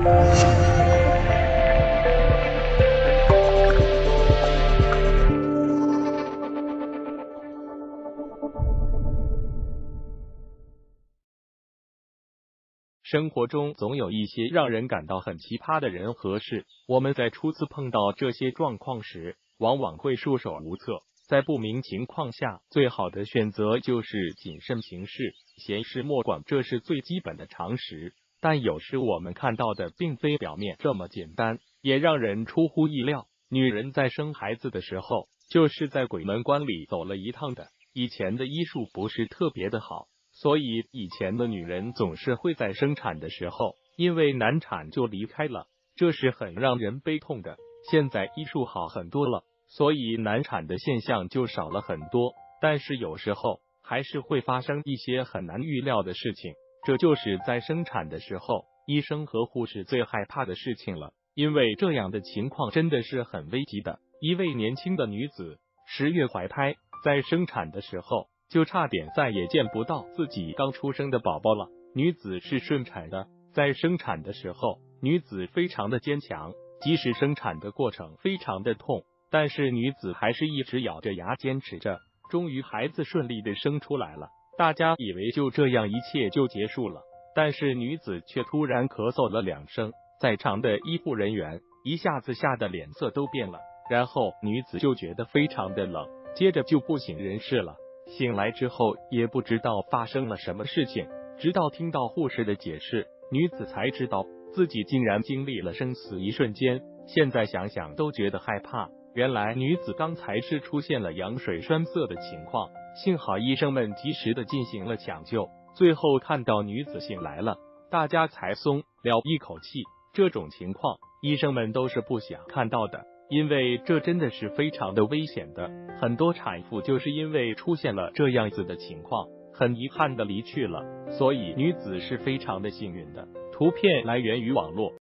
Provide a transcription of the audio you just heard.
生活中总有一些让人感到很奇葩的人和事，我们在初次碰到这些状况时，往往会束手无策。在不明情况下，最好的选择就是谨慎行事，闲事莫管，这是最基本的常识。但有时我们看到的并非表面这么简单，也让人出乎意料。女人在生孩子的时候，就是在鬼门关里走了一趟的。以前的医术不是特别的好，所以以前的女人总是会在生产的时候因为难产就离开了，这是很让人悲痛的。现在医术好很多了，所以难产的现象就少了很多，但是有时候还是会发生一些很难预料的事情，这就是在生产的时候医生和护士最害怕的事情了，因为这样的情况真的是很危急的。一位年轻的女子10月怀胎，在生产的时候就差点再也见不到自己刚出生的宝宝了。女子是顺产的，在生产的时候，女子非常的坚强，即使生产的过程非常的痛，但是女子还是一直咬着牙坚持着，终于孩子顺利的生出来了。大家以为就这样一切就结束了，但是女子却突然咳嗽了2声，在场的医护人员一下子吓得脸色都变了，然后女子就觉得非常的冷，接着就不省人事了。醒来之后也不知道发生了什么事情，直到听到护士的解释，女子才知道自己竟然经历了生死一瞬间。现在想想都觉得害怕，原来女子刚才是出现了羊水栓塞的情况，幸好医生们及时的进行了抢救，最后看到女子醒来了，大家才松了一口气。这种情况医生们都是不想看到的，因为这真的是非常的危险的，很多产妇就是因为出现了这样子的情况，很遗憾的离去了，所以女子是非常的幸运的。图片来源于网络。